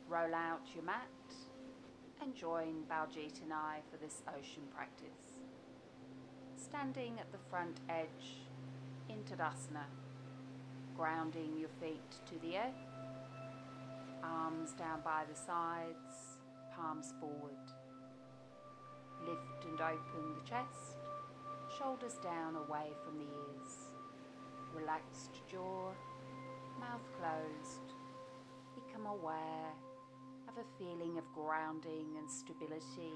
roll out your mat and join Baljeet and I for this ocean practice. Standing at the front edge in Tadasana, grounding your feet to the earth, arms down by the sides, palms forward. Lift and open the chest, shoulders down away from the ears. Relaxed jaw, mouth closed. Become aware of a feeling of grounding and stability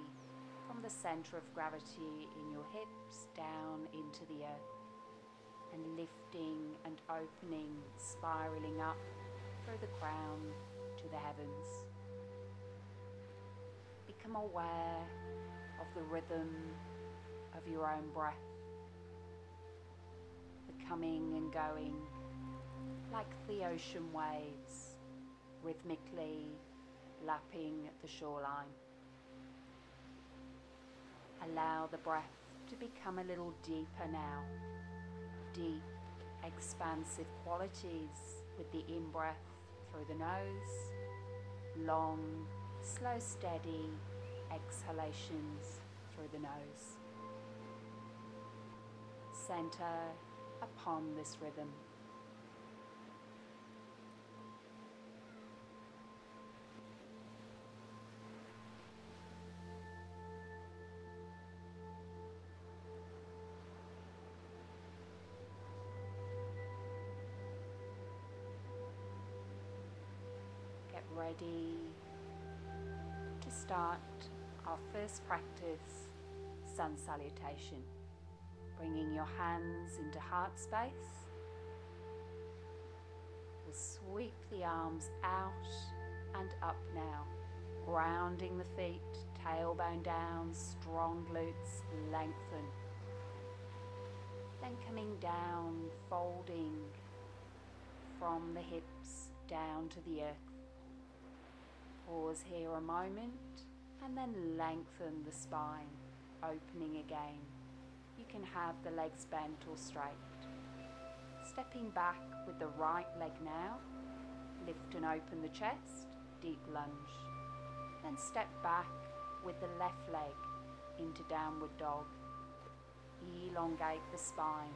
from the center of gravity in your hips down into the earth, and lifting and opening, spiraling up through the crown to the heavens. Become aware of the rhythm of your own breath, the coming and going like the ocean waves, rhythmically lapping the shoreline. Allow the breath to become a little deeper now. Deep, expansive qualities with the in-breath through the nose, long, slow, steady exhalations through the nose. Center upon this rhythm. Get ready to start our first practice, sun salutation. Bringing your hands into heart space. We'll sweep the arms out and up now, grounding the feet, tailbone down, strong glutes, lengthen. Then coming down, folding from the hips down to the earth. Pause here a moment and then lengthen the spine, opening again. You can have the legs bent or straight. Stepping back with the right leg now, lift and open the chest, deep lunge. Then step back with the left leg into downward dog. Elongate the spine,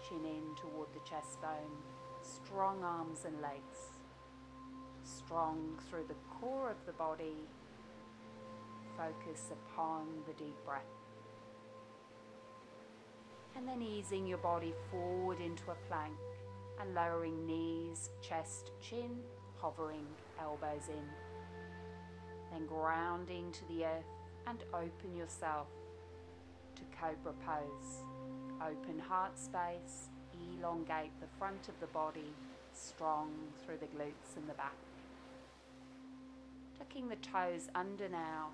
chin in toward the chest bone, strong arms and legs. Strong through the core of the body. Focus upon the deep breath. And then easing your body forward into a plank and lowering knees, chest, chin, hovering elbows in. Then grounding to the earth and open yourself to Cobra Pose. Open heart space, elongate the front of the body, strong through the glutes and the back. Tucking the toes under now,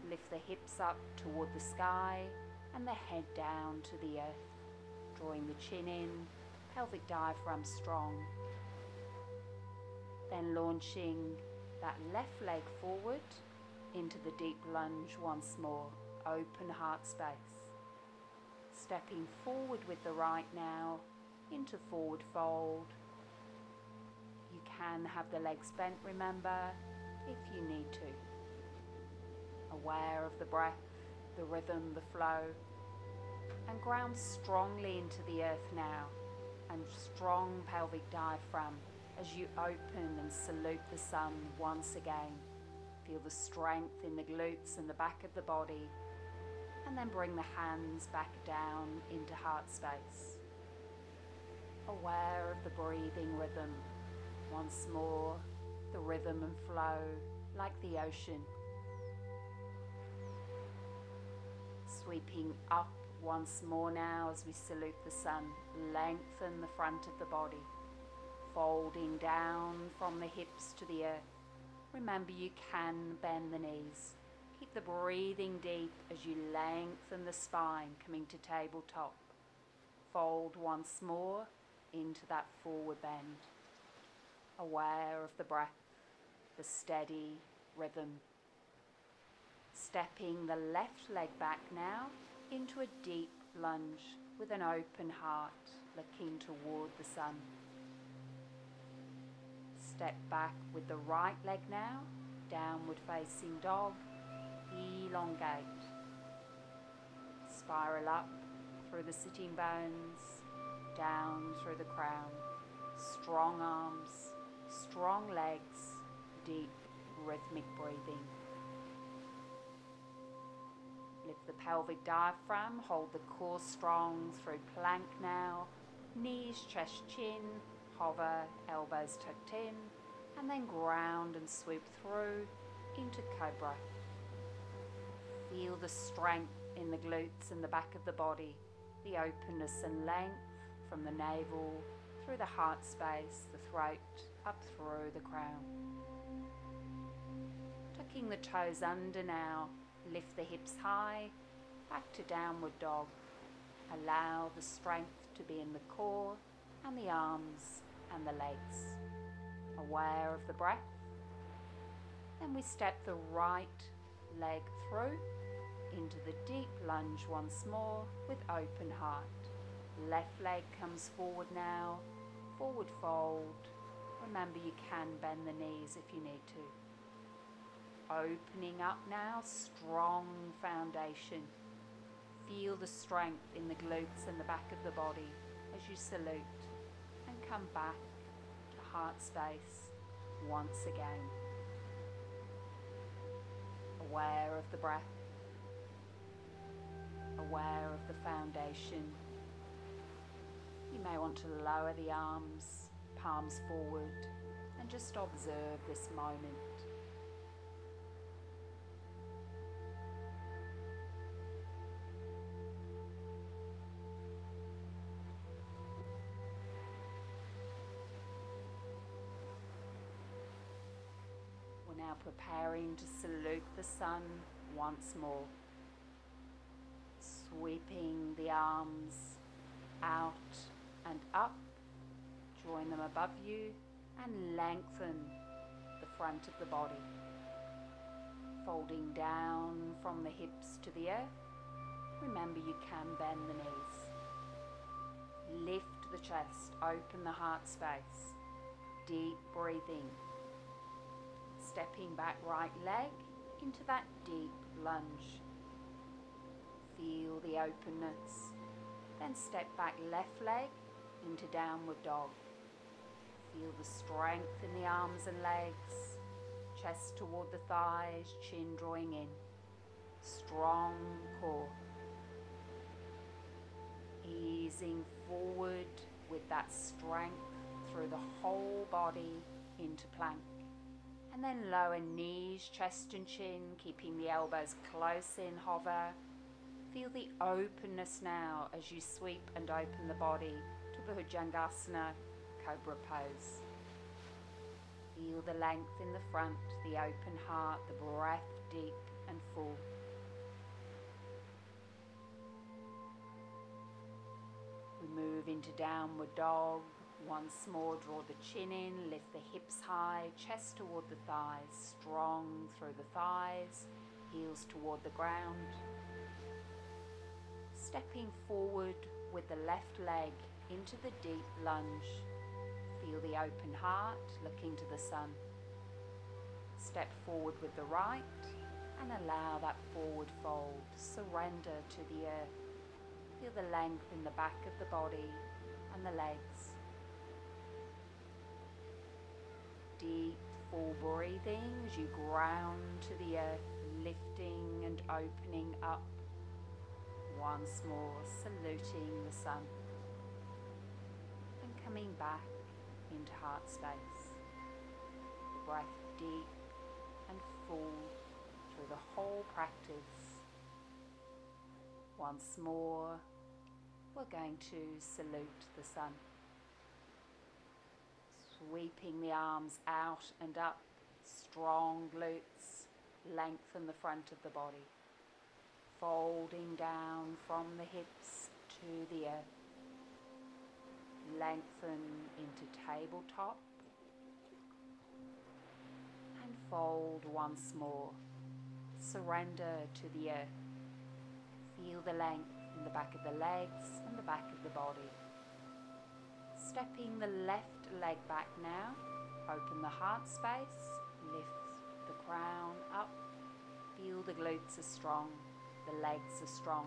lift the hips up toward the sky and the head down to the earth. Drawing the chin in, pelvic diaphragm strong. Then launching that left leg forward into the deep lunge once more. Open heart space. Stepping forward with the right now into forward fold. You can have the legs bent, remember, if you need to. Aware of the breath, the rhythm, the flow. And ground strongly into the earth now, and strong pelvic diaphragm as you open and salute the sun once again. Feel the strength in the glutes and the back of the body, and then bring the hands back down into heart space. Aware of the breathing rhythm. Once more, the rhythm and flow like the ocean. Sweeping up once more now as we salute the sun. Lengthen the front of the body. Folding down from the hips to the earth. Remember, you can bend the knees. Keep the breathing deep as you lengthen the spine, coming to tabletop. Fold once more into that forward bend. Aware of the breath, the steady rhythm. Stepping the left leg back now into a deep lunge with an open heart, looking toward the sun. Step back with the right leg now, Downward facing dog, elongate. Spiral up through the sitting bones, down through the crown. Strong arms, strong legs, deep rhythmic breathing. Lift the pelvic diaphragm, hold the core strong through plank now. Knees, chest, chin, hover, elbows tucked in, and then ground and sweep through into Cobra. Feel the strength in the glutes and the back of the body, the openness and length from the navel, through the heart space, the throat, up through the crown. Tucking the toes under now, lift the hips high, back to downward dog. Allow the strength to be in the core and the arms and the legs. Aware of the breath. Then we step the right leg through into the deep lunge once more with open heart. Left leg comes forward now, forward fold. Remember you can bend the knees if you need to. Opening up now, strong foundation. Feel the strength in the glutes and the back of the body as you salute and come back to heart space once again. Aware of the breath, aware of the foundation. You may want to lower the arms, palms forward, and just observe this moment. We're now preparing to salute the sun once more. Sweeping the arms out and up, join them above you and lengthen the front of the body. Folding down from the hips to the earth. Remember you can bend the knees. Lift the chest, open the heart space. Deep breathing. Stepping back right leg into that deep lunge. Feel the openness. Then step back left leg into downward dog. Feel the strength in the arms and legs. Chest toward the thighs, chin drawing in. Strong core. Easing forward with that strength through the whole body into plank. And then lower knees, chest and chin, keeping the elbows close in, hover. Feel the openness now as you sweep and open the body to Jangasana, Cobra Pose. Feel the length in the front, the open heart, the breath deep and full. We move into downward dog. Once more, draw the chin in, lift the hips high, chest toward the thighs, strong through the thighs, heels toward the ground. Stepping forward with the left leg into the deep lunge. Feel the open heart, looking to the sun. Step forward with the right and allow that forward fold. Surrender to the earth. Feel the length in the back of the body and the legs. Deep full breathing as you ground to the earth, lifting and opening up. Once more, saluting the sun and coming back into heart space. The breath deep and full through the whole practice. Once more, we're going to salute the sun. Sweeping the arms out and up, strong glutes, lengthen the front of the body. Folding down from the hips to the earth. Lengthen into tabletop. And fold once more. Surrender to the earth. Feel the length in the back of the legs and the back of the body. Stepping the left leg back now. Open the heart space. Lift the crown. glutes are strong, the legs are strong.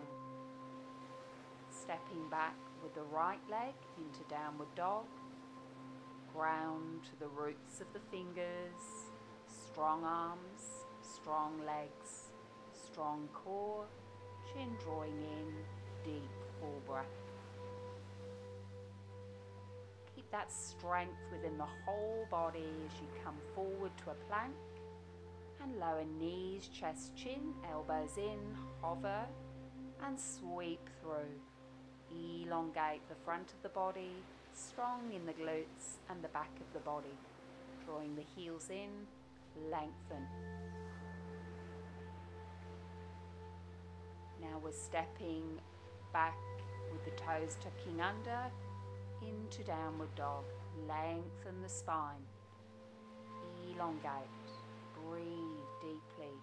Stepping back with the right leg into downward dog. Ground to the roots of the fingers, strong arms, strong legs, strong core, chin drawing in, deep full breath. Keep that strength within the whole body as you come forward to a plank and lower knees, chest, chin, elbows in, hover and sweep through. Elongate the front of the body, strong in the glutes and the back of the body. Drawing the heels in, lengthen. Now we're stepping back with the toes tucking under into downward dog. Lengthen the spine. Elongate. Breathe deeply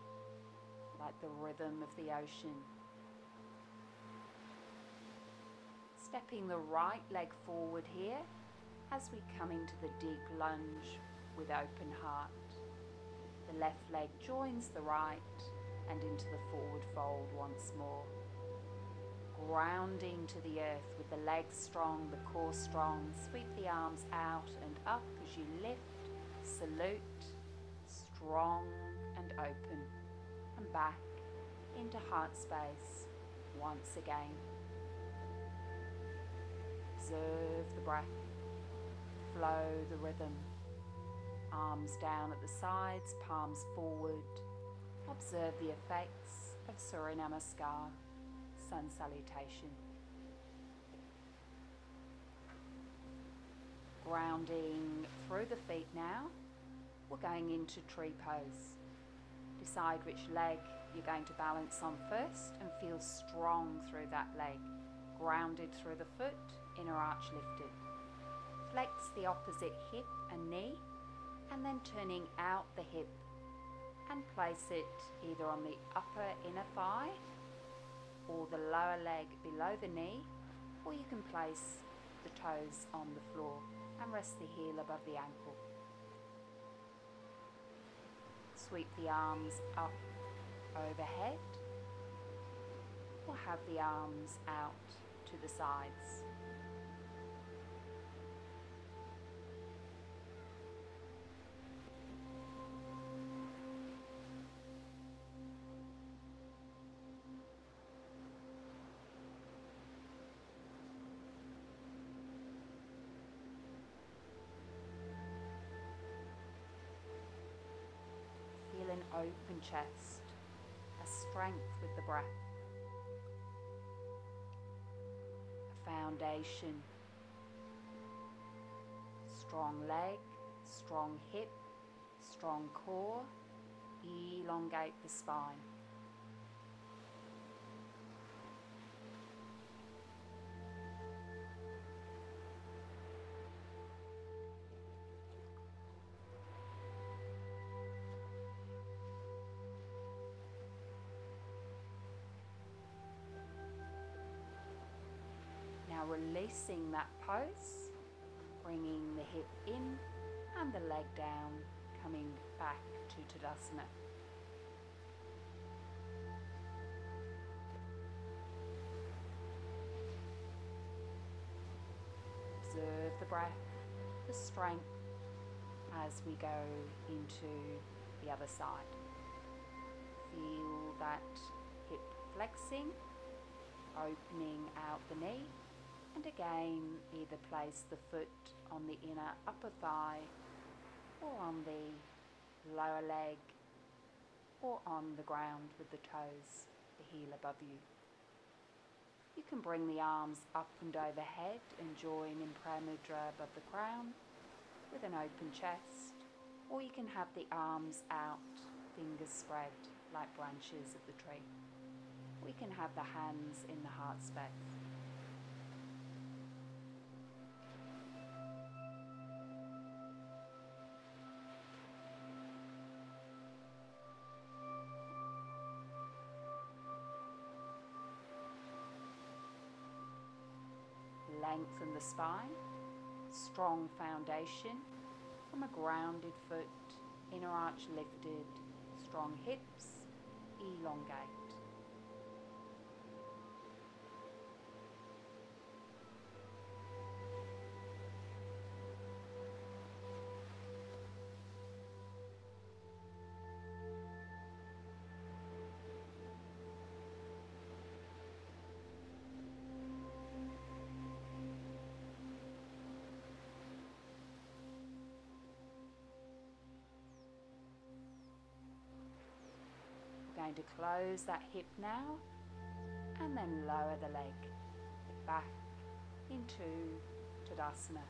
like the rhythm of the ocean. Stepping the right leg forward here as we come into the deep lunge with open heart. The left leg joins the right and into the forward fold once more. Grounding to the earth with the legs strong, the core strong. Sweep the arms out and up as you lift, salute, strong and open. And back into heart space once again. Observe the breath, flow the rhythm. Arms down at the sides, palms forward. Observe the effects of Surya Namaskar, Sun Salutation. Grounding through the feet now, we're going into tree pose. Decide which leg you're going to balance on first and feel strong through that leg. Grounded through the foot, inner arch lifted. Flex the opposite hip and knee and then turning out the hip and place it either on the upper inner thigh or the lower leg below the knee, or you can place the toes on the floor and rest the heel above the ankle. Sweep the arms up overhead or have the arms out to the sides. Feel an open chest, a strength with the breath. Foundation, strong leg, strong hip, strong core, elongate the spine. Now releasing that pose, bringing the hip in and the leg down, coming back to Tadasana. Observe the breath, the strength as we go into the other side. Feel that hip flexing, opening out the knee. And again, either place the foot on the inner upper thigh or on the lower leg or on the ground with the toes, the heel above you. You can bring the arms up and overhead and join in Prayer Mudra above the crown with an open chest, or you can have the arms out, fingers spread like branches of the tree. We can have the hands in the heart space. Lengthen the spine, strong foundation from a grounded foot, inner arch lifted, strong hips, elongate. Going to close that hip now and then lower the leg back into Tadasana.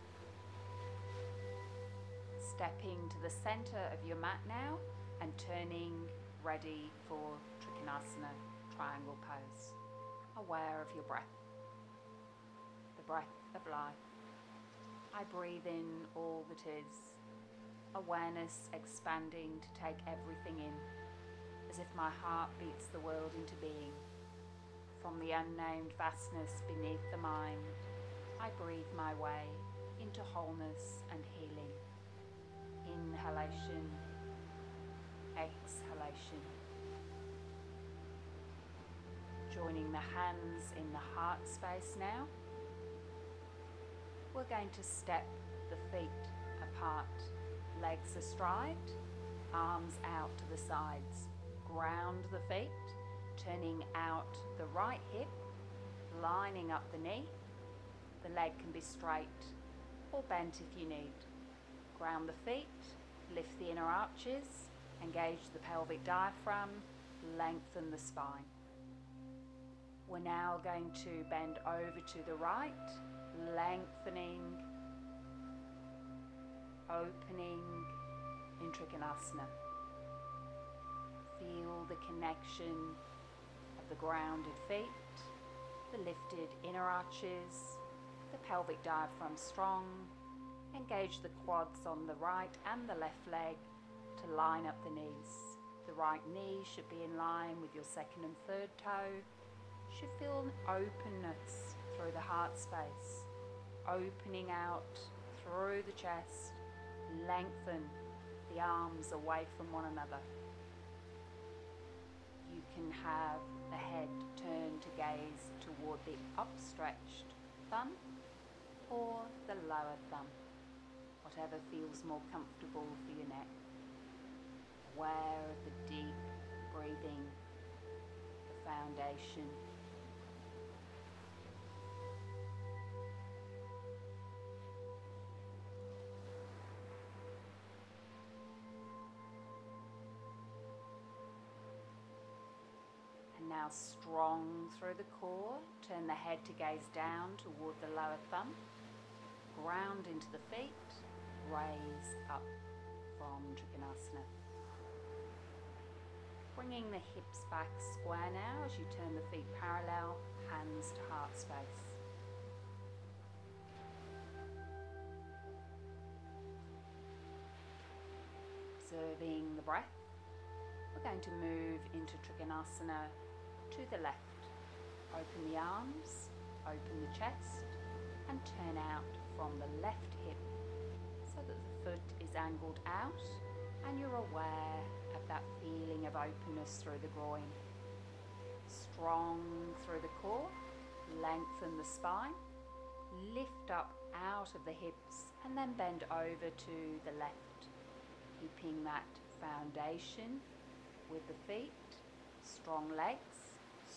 Stepping to the center of your mat now and turning ready for Trikinasana, triangle pose. Aware of your breath, the breath of life. I breathe in all that is, awareness expanding to take everything in, as if my heart beats the world into being. From the unnamed vastness beneath the mind, I breathe my way into wholeness and healing. Inhalation, exhalation. Joining the hands in the heart space now. We're going to step the feet apart, legs astride, arms out to the sides. Ground the feet, turning out the right hip, lining up the knee. The leg can be straight or bent if you need. Ground the feet, lift the inner arches, engage the pelvic diaphragm, lengthen the spine. We're now going to bend over to the right, lengthening, opening in Trikinasana. Feel the connection of the grounded feet, the lifted inner arches, the pelvic diaphragm strong. Engage the quads on the right and the left leg to line up the knees. The right knee should be in line with your second and third toe. Should feel an openness through the heart space, opening out through the chest. Lengthen the arms away from one another. You can have the head turn to gaze toward the upstretched thumb or the lower thumb, whatever feels more comfortable for your neck. Aware of the deep breathing, the foundation. Now strong through the core, turn the head to gaze down toward the lower thumb, ground into the feet, raise up from Trikinasana. Bringing the hips back square now as you turn the feet parallel, hands to heart space. Observing the breath, we're going to move into Trikinasana to the left. Open the arms, open the chest, and turn out from the left hip so that the foot is angled out and you're aware of that feeling of openness through the groin. Strong through the core, lengthen the spine, lift up out of the hips and then bend over to the left, keeping that foundation with the feet, strong legs,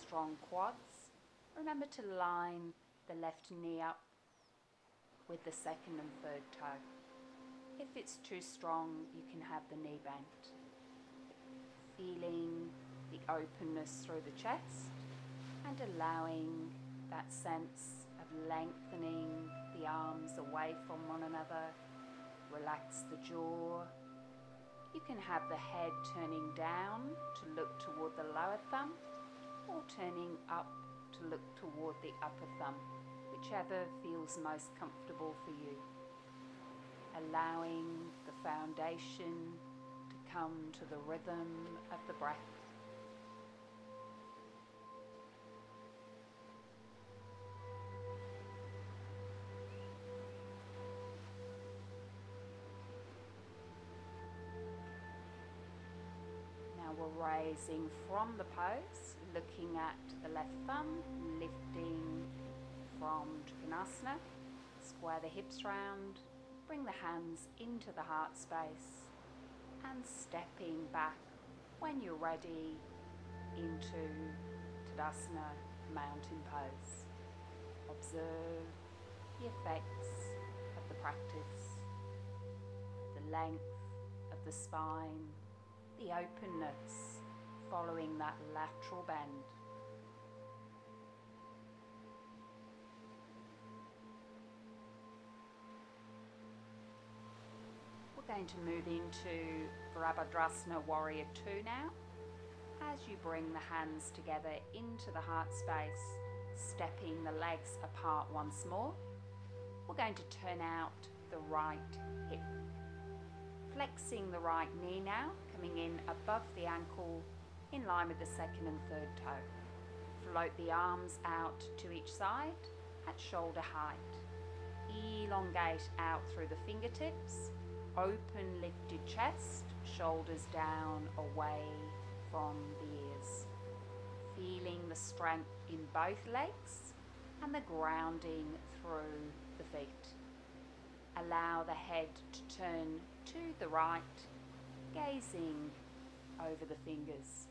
strong quads. Remember to line the left knee up with the second and third toe. If it's too strong, you can have the knee bent. Feeling the openness through the chest and allowing that sense of lengthening the arms away from one another. Relax the jaw. You can have the head turning down to look toward the lower thumb or turning up to look toward the upper thumb, whichever feels most comfortable for you. Allowing the foundation to come to the rhythm of the breath. we're raising from the pose, looking at the left thumb, lifting from Trikinasana. Square the hips round, bring the hands into the heart space, and stepping back when you're ready into Tadasana mountain pose. Observe the effects of the practice, the length of the spine, the openness following that lateral bend. We're going to move into Brabhadrasana Warrior 2 now. As you bring the hands together into the heart space, stepping the legs apart once more, we're going to turn out the right hip. Flexing the right knee now, coming in above the ankle, in line with the second and third toe. Float the arms out to each side at shoulder height. Elongate out through the fingertips. Open lifted chest, shoulders down away from the ears. Feeling the strength in both legs and the grounding through the feet. Allow the head to turn to the right, gazing over the fingers.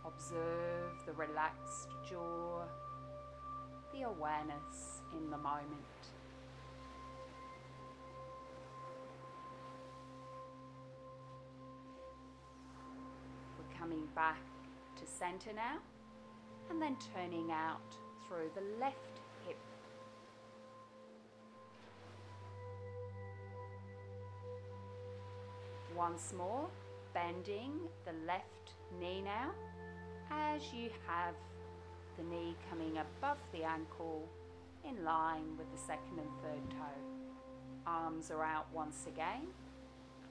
Observe the relaxed jaw, the awareness in the moment. We're coming back to center now, and then turning out through the left hip. Once more, bending the left knee now, as you have the knee coming above the ankle in line with the second and third toe. Arms are out once again,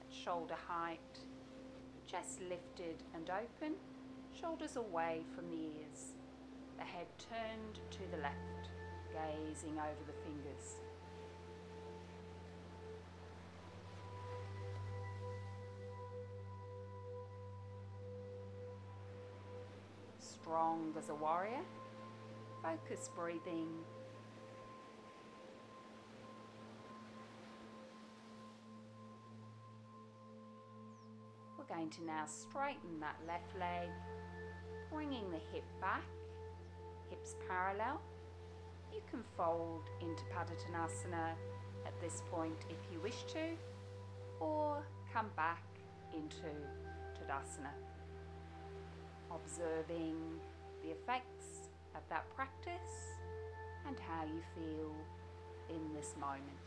at shoulder height, chest lifted and open, shoulders away from the ears, the head turned to the left, gazing over the fingers. Strong as a warrior, focus breathing. We're going to now straighten that left leg, bringing the hip back, hips parallel. You can fold into Badakanasana at this point if you wish to, or come back into Tadasana. Observing the effects of that practice and how you feel in this moment.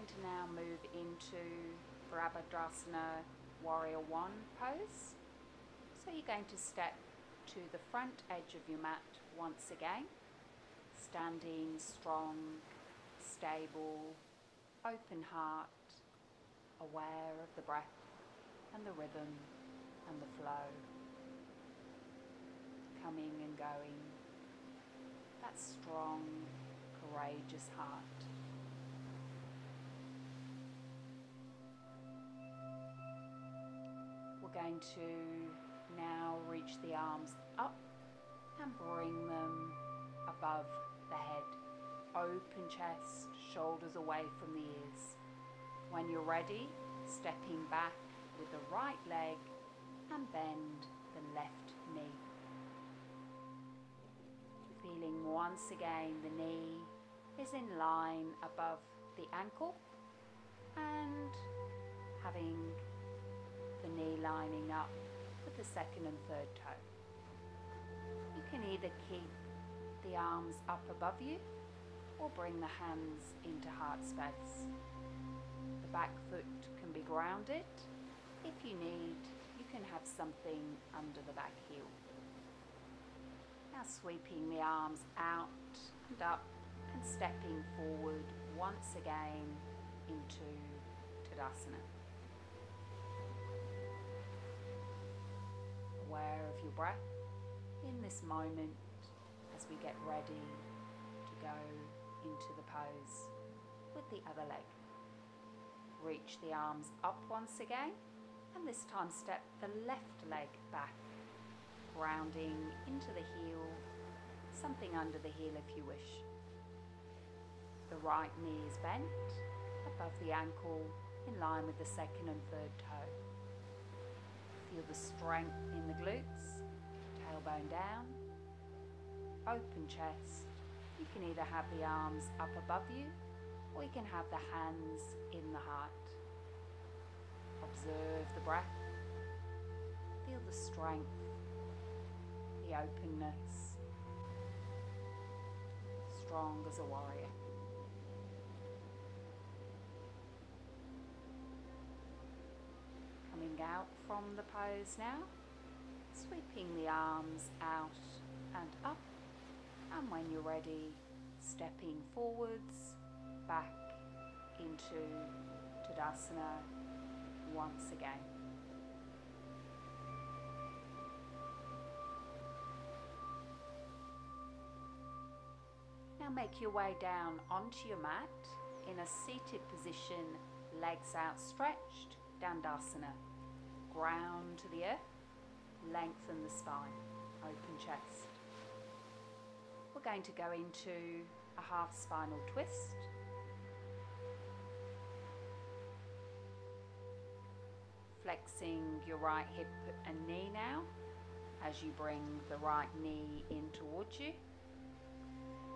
To now move into Brabhadrasana Warrior 1 pose. So you're going to step to the front edge of your mat once again, standing strong, stable, open heart, aware of the breath and the rhythm and the flow, coming and going, that strong, courageous heart. We're going to now reach the arms up and bring them above the head. Open chest, shoulders away from the ears. When you're ready, stepping back with the right leg and bend the left knee. Feeling once again the knee is in line above the ankle and having the knee lining up with the second and third toe. You can either keep the arms up above you or bring the hands into heart space. The back foot can be grounded. If you need, you can have something under the back heel. Now sweeping the arms out and up and stepping forward once again into Tadasana. Aware of your breath in this moment as we get ready to go into the pose with the other leg. Reach the arms up once again, and this time step the left leg back, grounding into the heel, something under the heel if you wish. The right knee is bent above the ankle in line with the second and third toe. Feel the strength in the glutes, tailbone down, open chest. You can either have the arms up above you or you can have the hands in the heart. Observe the breath. Feel the strength, the openness. Strong as a warrior. Coming out from the pose now, sweeping the arms out and up, and when you're ready, stepping forwards, back into Tadasana once again. Now make your way down onto your mat in a seated position, legs outstretched, Dandasana. Ground to the earth, lengthen the spine, open chest. We're going to go into a half spinal twist. Flexing your right hip and knee now as you bring the right knee in towards you,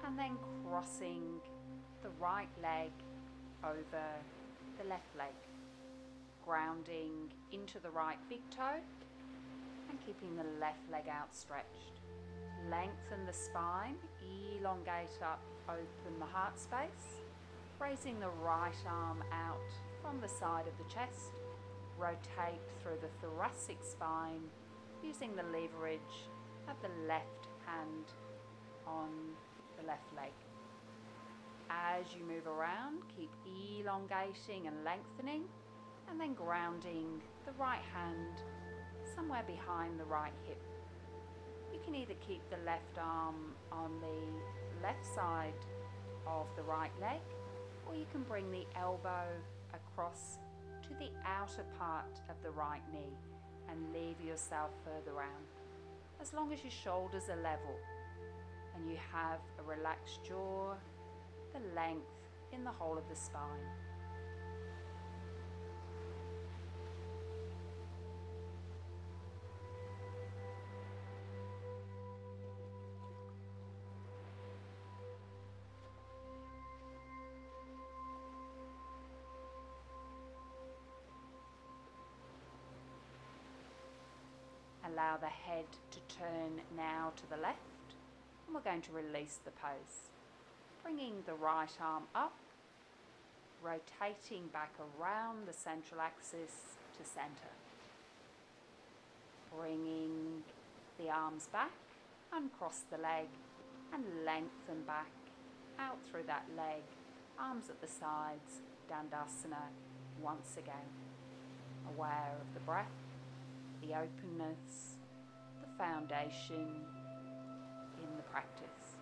and then crossing the right leg over the left leg, grounding into the right big toe and keeping the left leg outstretched. Lengthen the spine, elongate up, open the heart space, raising the right arm out from the side of the chest. Rotate through the thoracic spine using the leverage of the left hand on the left leg. As you move around, keep elongating and lengthening, and then grounding the right hand somewhere behind the right hip. You can either keep the left arm on the left side of the right leg, or you can bring the elbow across to the outer part of the right knee and leave yourself further round. As long as your shoulders are level and you have a relaxed jaw, the length in the whole of the spine. Allow the head to turn now to the left, and we're going to release the pose. Bringing the right arm up, rotating back around the central axis to center. Bringing the arms back, uncross the leg and lengthen back out through that leg, arms at the sides, Dandasana once again. Aware of the breath, the openness, the foundation in the practice.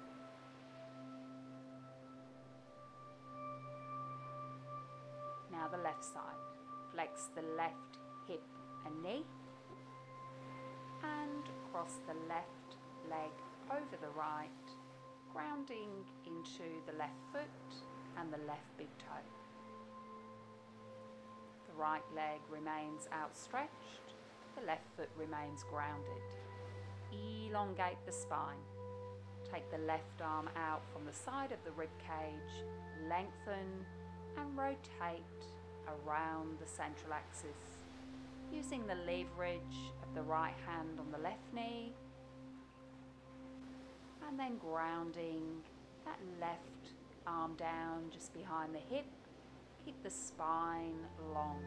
Now the left side. Flex the left hip and knee and cross the left leg over the right, grounding into the left foot and the left big toe. The right leg remains outstretched. The left foot remains grounded. Elongate the spine. Take the left arm out from the side of the rib cage, lengthen and rotate around the central axis, using the leverage of the right hand on the left knee, and then grounding that left arm down just behind the hip. Keep the spine long.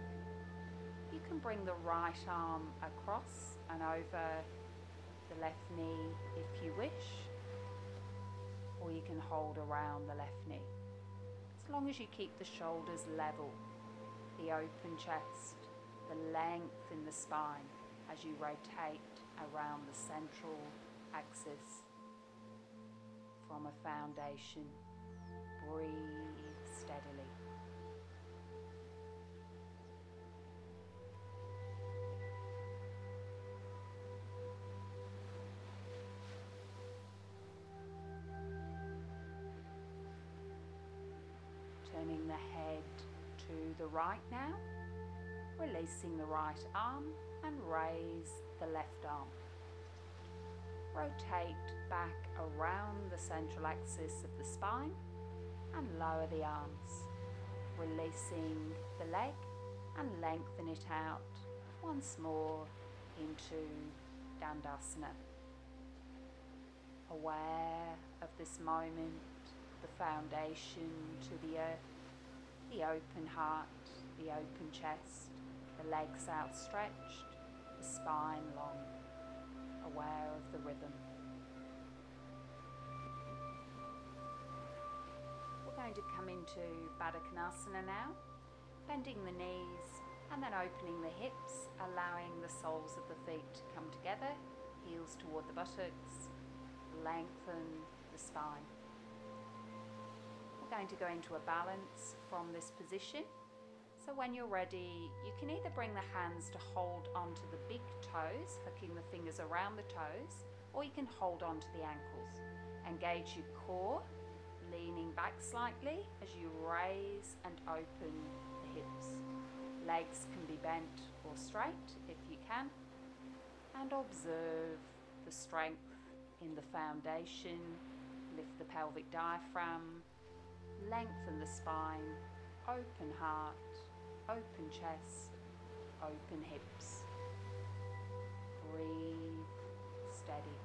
You can bring the right arm across and over the left knee if you wish, or you can hold around the left knee. As long as you keep the shoulders level, the open chest, the length in the spine as you rotate around the central axis from a foundation. Breathe steadily. Turning the head to the right now, releasing the right arm and raise the left arm. Rotate back around the central axis of the spine and lower the arms, releasing the leg and lengthen it out once more into Dandasana. Aware of this moment, the foundation to the earth, the open heart, the open chest, the legs outstretched, the spine long, aware of the rhythm. We're going to come into Badakanasana now, bending the knees and then opening the hips, allowing the soles of the feet to come together, heels toward the buttocks, lengthen the spine. We're going to go into a balance from this position. So when you're ready, you can either bring the hands to hold onto the big toes, hooking the fingers around the toes, or you can hold onto the ankles. Engage your core, leaning back slightly as you raise and open the hips. Legs can be bent or straight if you can, and observe the strength in the foundation. Lift the pelvic diaphragm, lengthen the spine, open heart, open chest, open hips. Breathe steady.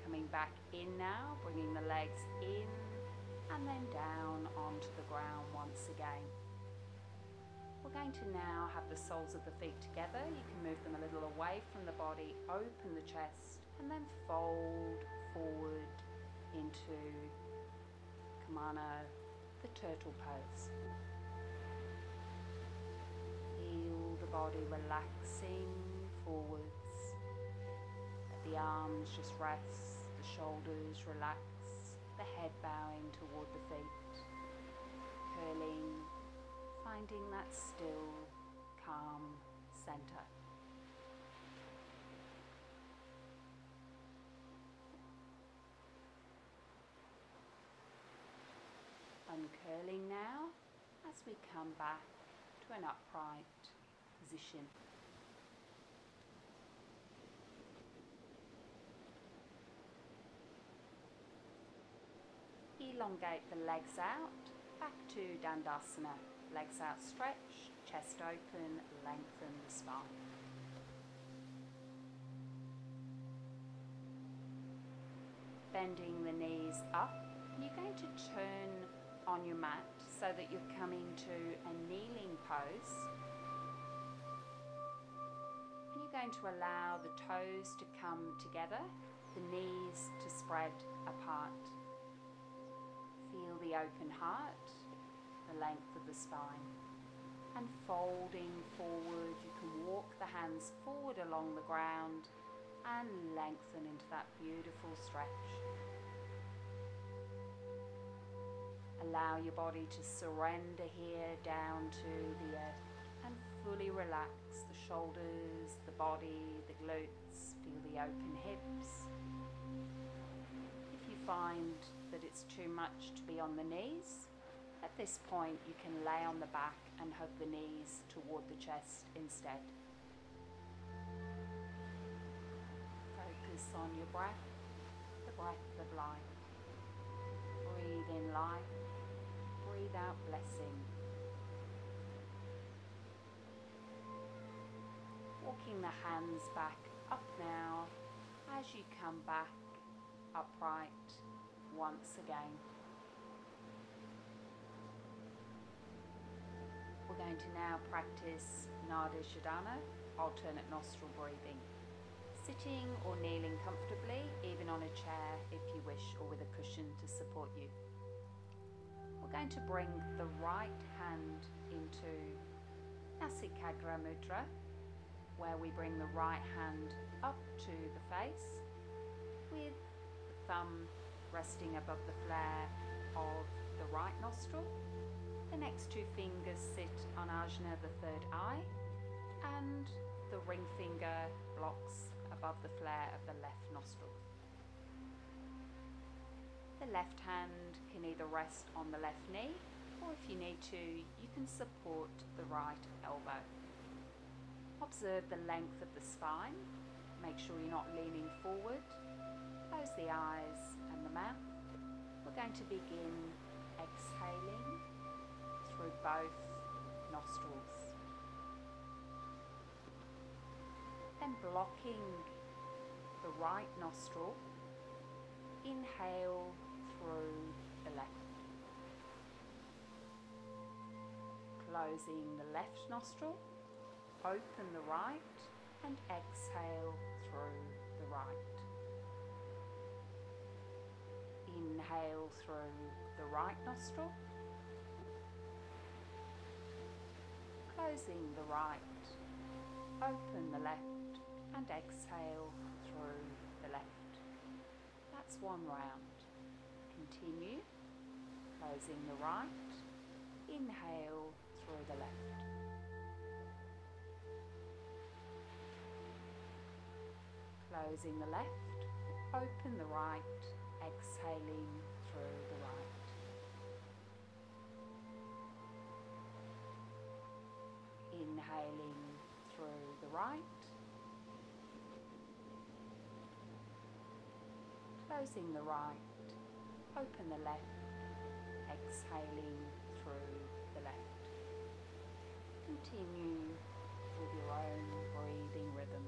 Coming back in now, bringing the legs in and then down onto the ground once again. We're going to now have the soles of the feet together. You can move them a little away from the body, open the chest, and then fold forward into the turtle pose. Feel the body relaxing forwards. Let the arms just rest, the shoulders relax, the head bowing toward the feet, curling, finding that still, calm center. Uncurling now as we come back to an upright position. Elongate the legs out, back to Dandasana. Legs outstretched, chest open, lengthen the spine. Bending the knees up, you're going to turn on your mat so that you're coming to a kneeling pose. And you're going to allow the toes to come together, the knees to spread apart. Feel the open heart, the length of the spine. And folding forward, you can walk the hands forward along the ground and lengthen into that beautiful stretch. Allow your body to surrender here down to the earth and fully relax the shoulders, the body, the glutes. Feel the open hips. If you find that it's too much to be on the knees, at this point you can lay on the back and hug the knees toward the chest instead. Focus on your breath, the breath of life. Breathe in life, breathe out blessing. Walking the hands back up now as you come back upright once again. We're going to now practice Nidra, alternate nostril breathing. Sitting or kneeling comfortably, even on a chair if you wish, or with a cushion to support you. We're going to bring the right hand into Nasikagra Mudra, where we bring the right hand up to the face with the thumb resting above the flare of the right nostril. The next two fingers sit on Ajna, the third eye, and the ring finger blocks above the flare of the left nostril. The left hand can either rest on the left knee, or if you need to, you can support the right elbow. Observe the length of the spine. Make sure you're not leaning forward. Close the eyes and the mouth. We're going to begin exhaling through both nostrils. Then blocking the right nostril, inhale through the left. Closing the left nostril, open the right and exhale through the right. Inhale through the right nostril, closing the right, open the left and exhale through the left. That's one round. Continue, closing the right, inhale through the left. Closing the left, open the right, exhaling through the right. Inhaling through the right. Closing the right, open the left, exhaling through the left. Continue with your own breathing rhythm.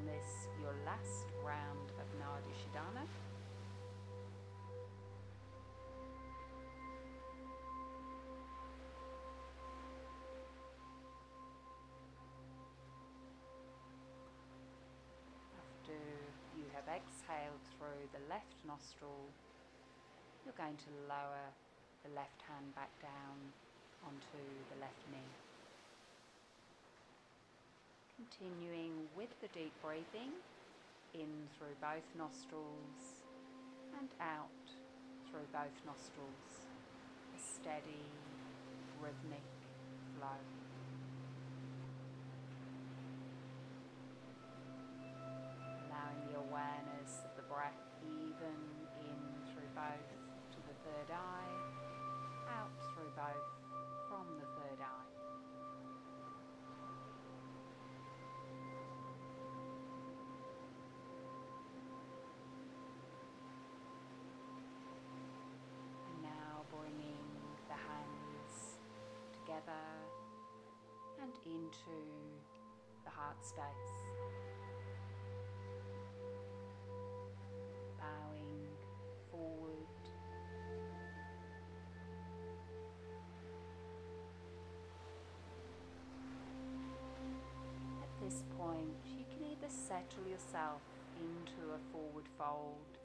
This your last round of Nidra. After you have exhaled through the left nostril, you're going to lower the left hand back down onto the left knee. Continuing with the deep breathing, in through both nostrils and out through both nostrils. A steady, rhythmic flow. Allowing the awareness of the breath even in through both to the third eye, out through both from the third eye. Bringing the hands together and into the heart space. Bowing forward. At this point, you can either settle yourself into a forward fold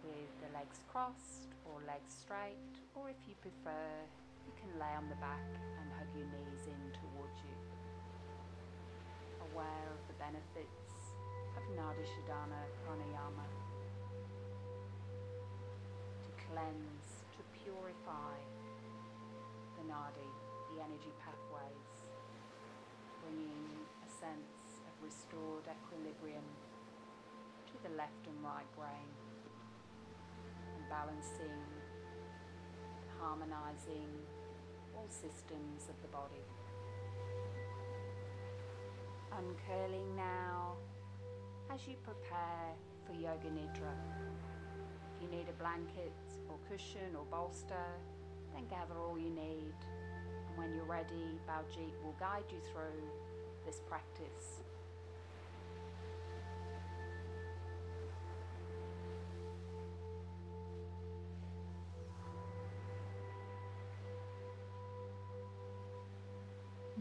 with the legs crossed or legs straight, or if you prefer, you can lay on the back and hug your knees in towards you. Aware of the benefits of Nidra pranayama to cleanse, to purify the nadi, the energy pathways, bringing a sense of restored equilibrium to the left and right brain, and balancing, harmonizing all systems of the body. Uncurling now as you prepare for Yoga Nidra. If you need a blanket or cushion or bolster, then gather all you need. And when you're ready, Baljeet will guide you through this practice.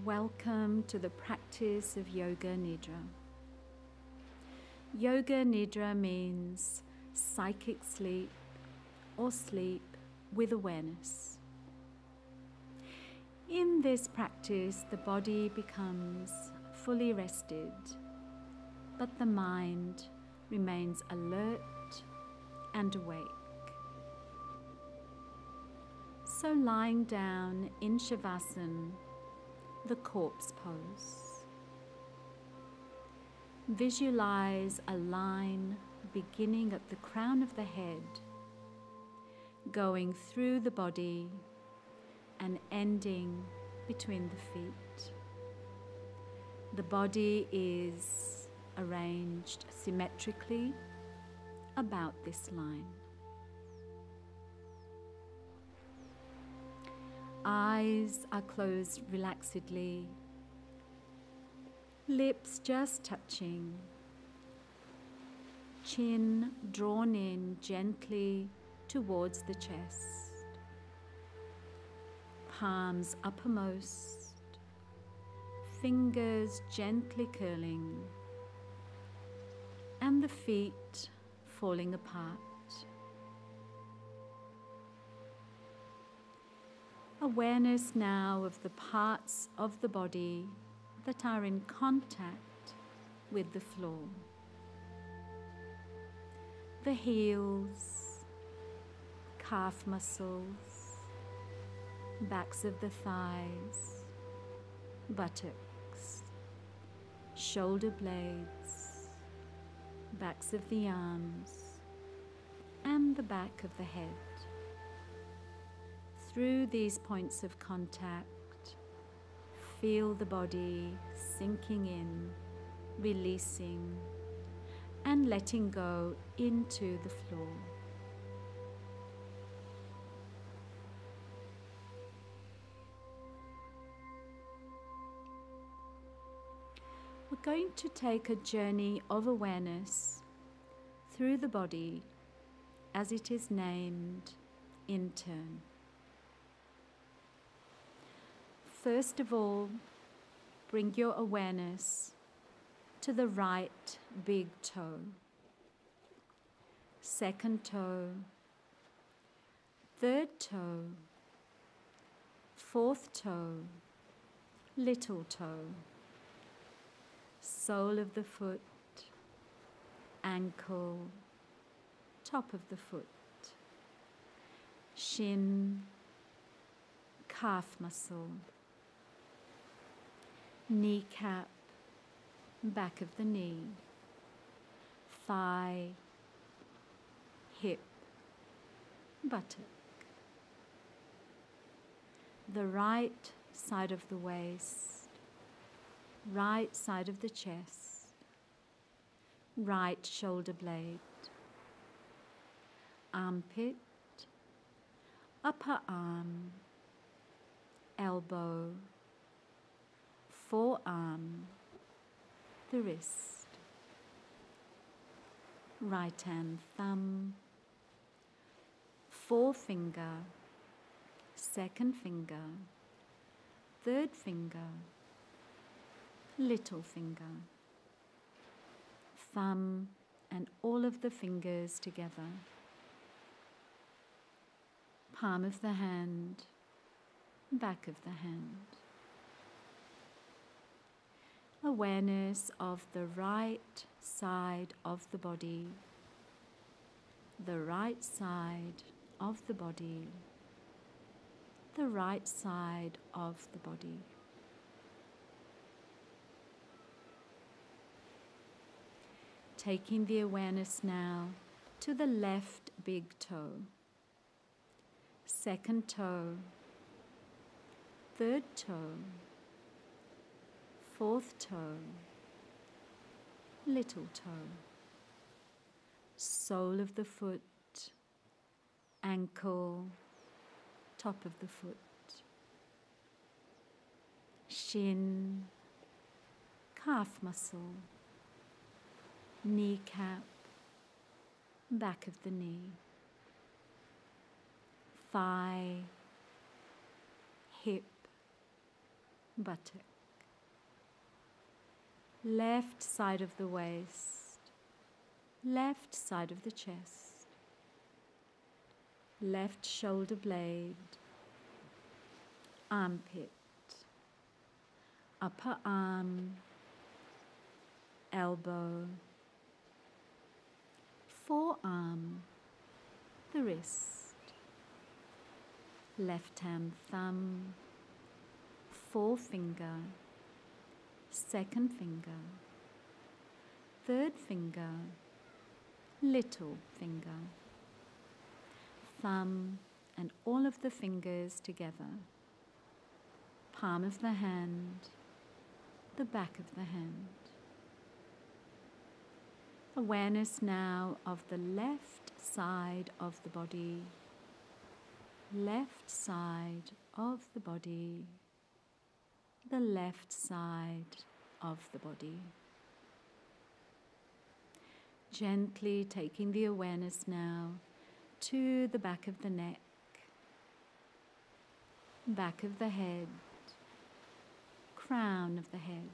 Welcome to the practice of Yoga Nidra. Yoga Nidra means psychic sleep or sleep with awareness. In this practice, the body becomes fully rested, but the mind remains alert and awake. So lying down in Chavassen, the corpse pose. Visualize a line beginning at the crown of the head, going through the body and ending between the feet. The body is arranged symmetrically about this line. Eyes are closed relaxedly, lips just touching, chin drawn in gently towards the chest, palms uppermost, fingers gently curling, and the feet falling apart. Awareness now of the parts of the body that are in contact with the floor. The heels, calf muscles, backs of the thighs, buttocks, shoulder blades, backs of the arms, and the back of the head. Through these points of contact, feel the body sinking in, releasing, and letting go into the floor. We're going to take a journey of awareness through the body as it is named in turn. First of all, bring your awareness to the right big toe, second toe, third toe, fourth toe, little toe, sole of the foot, ankle, top of the foot, shin, calf muscle, kneecap, back of the knee, thigh, hip, buttock. The right side of the waist, right side of the chest, right shoulder blade, armpit, upper arm, elbow, forearm, the wrist, right hand thumb, forefinger, second finger, third finger, little finger, thumb and all of the fingers together, palm of the hand, back of the hand. Awareness of the right side of the body, the right side of the body, the right side of the body. taking the awareness now to the left big toe, second toe, third toe, fourth toe, little toe, sole of the foot, ankle, top of the foot, shin, calf muscle, kneecap, back of the knee, thigh, hip, buttock, left side of the waist, left side of the chest, left shoulder blade, armpit, upper arm, elbow, forearm, the wrist, left hand thumb, forefinger, second finger, third finger, little finger, thumb and all of the fingers together, palm of the hand, the back of the hand. Awareness now of the left side of the body, left side of the body, the left side of the body. Gently taking the awareness now to the back of the neck, back of the head, crown of the head,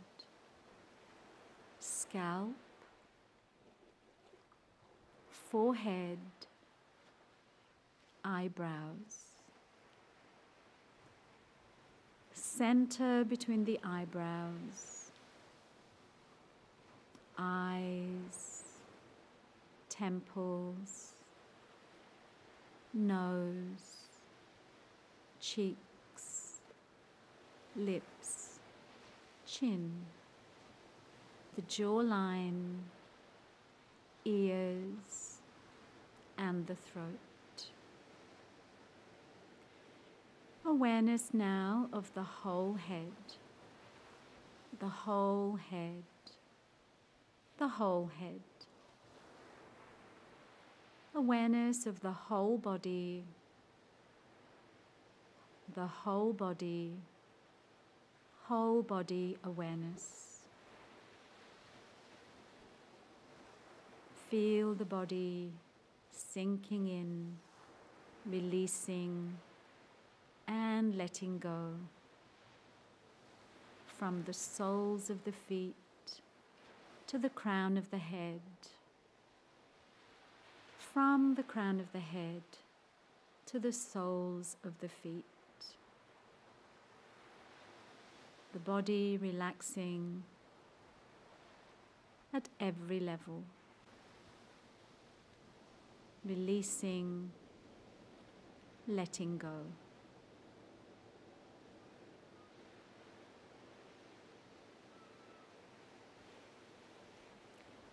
scalp, forehead, eyebrows, center between the eyebrows, eyes, temples, nose, cheeks, lips, chin, the jawline, ears, and the throat. Awareness now of the whole head, the whole head, the whole head. Awareness of the whole body, the whole body awareness. Feel the body sinking in, releasing and letting go from the soles of the feet to the crown of the head, from the crown of the head to the soles of the feet. The body relaxing at every level, releasing, letting go.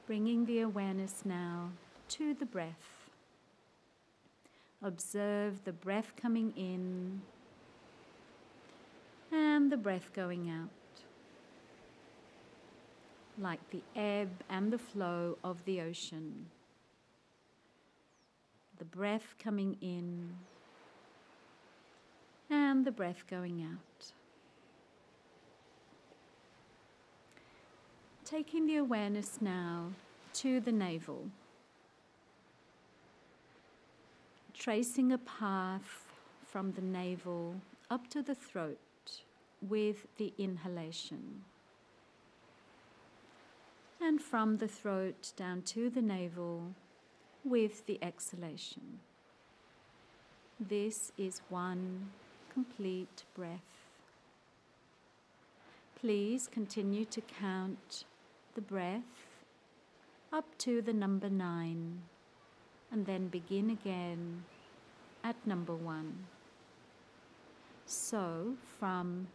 Bringing the awareness now to the breath. Observe the breath coming in and the breath going out, like the ebb and the flow of the ocean. The breath coming in and the breath going out. Taking the awareness now to the navel. Tracing a path from the navel up to the throat with the inhalation. And from the throat down to the navel with the exhalation. This is one complete breath. Please continue to count the breath up to the number 9 and then begin again at number 1. So from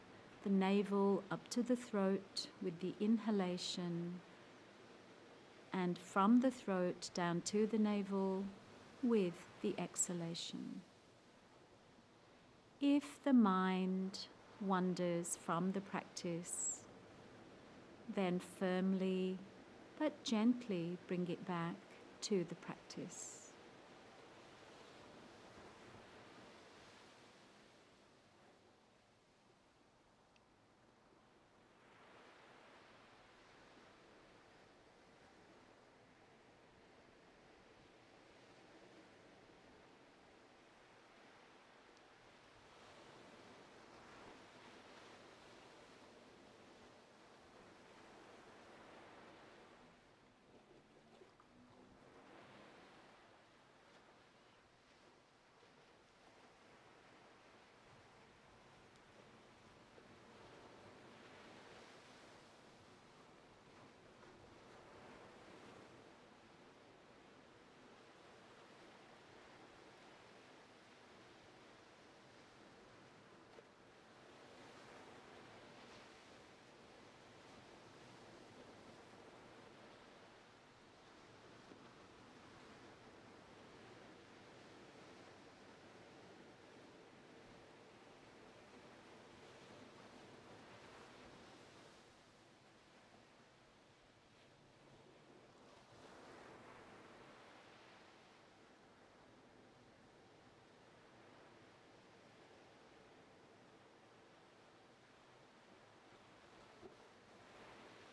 the navel up to the throat with the inhalation and from the throat down to the navel with the exhalation. If the mind wanders from the practice, then firmly but gently bring it back to the practice.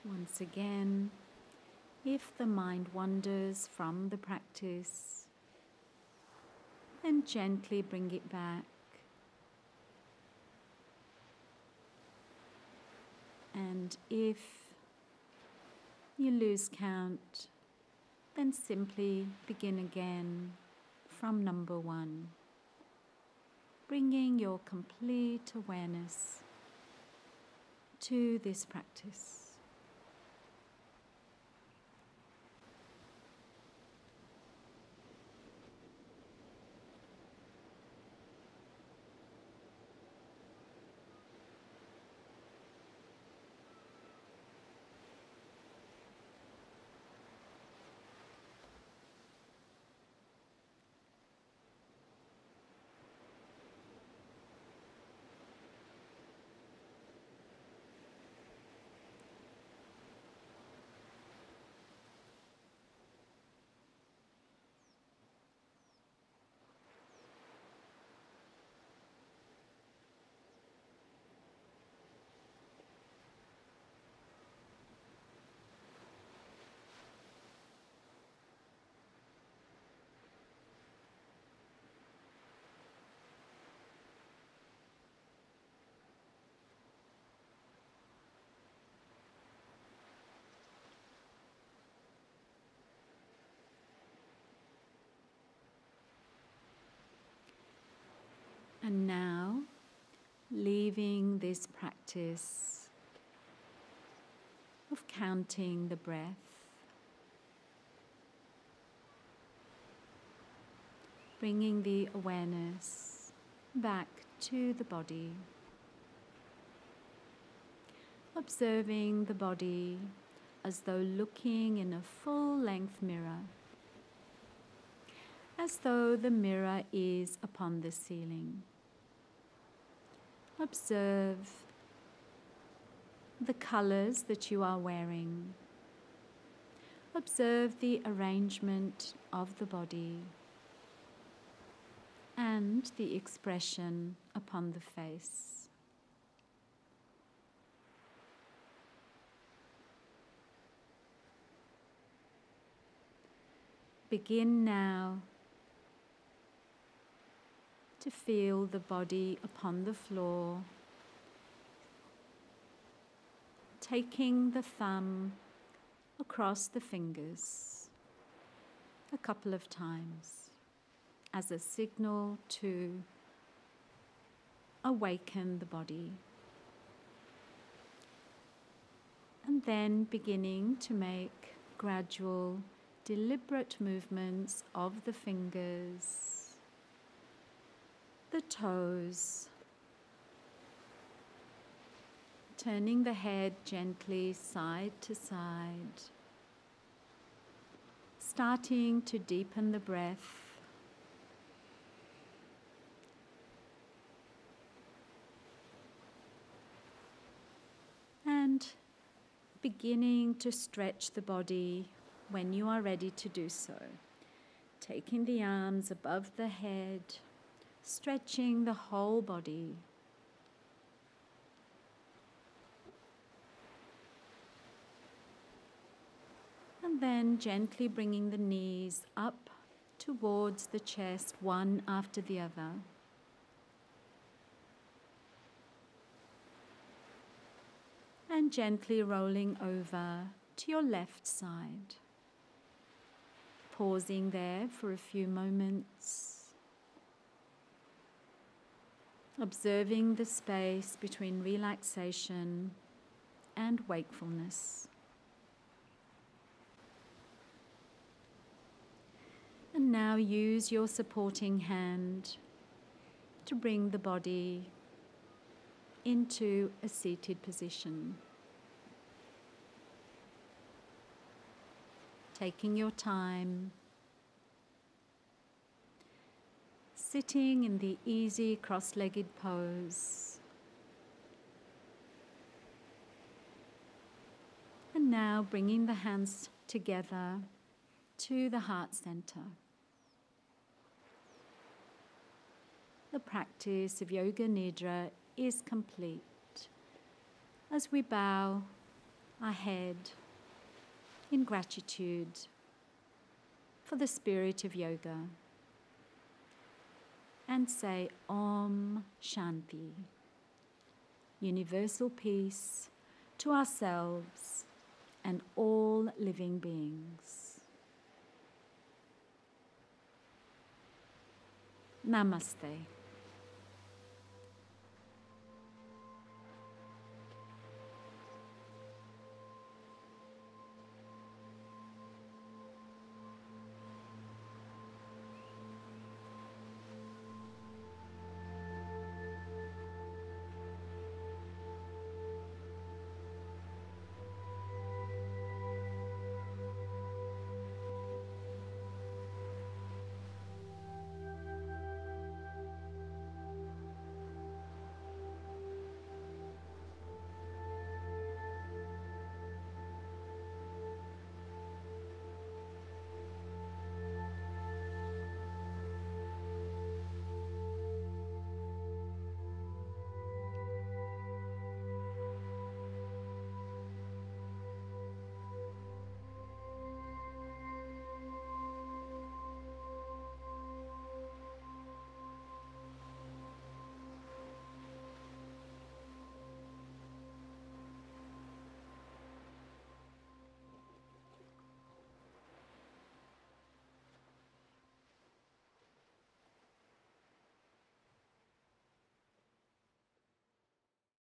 Once again, if the mind wanders from the practice, then gently bring it back. And if you lose count, then simply begin again from number 1, bringing your complete awareness to this practice. And now, leaving this practice of counting the breath, bringing the awareness back to the body, observing the body as though looking in a full-length mirror, as though the mirror is upon the ceiling. Observe the colors that you are wearing. Observe the arrangement of the body and the expression upon the face. Begin now to feel the body upon the floor, taking the thumb across the fingers a couple of times as a signal to awaken the body. And then beginning to make gradual, deliberate movements of the fingers, the toes, turning the head gently side to side, starting to deepen the breath. And beginning to stretch the body when you are ready to do so. Taking the arms above the head, stretching the whole body. And then gently bringing the knees up towards the chest, one after the other. And gently rolling over to your left side. Pausing there for a few moments. Observing the space between relaxation and wakefulness. And now use your supporting hand to bring the body into a seated position. Taking your time, sitting in the easy cross-legged pose. And now bringing the hands together to the heart center. The practice of Yoga Nidra is complete as we bow our head in gratitude for the spirit of yoga and say Om Shanti, universal peace to ourselves and all living beings. Namaste.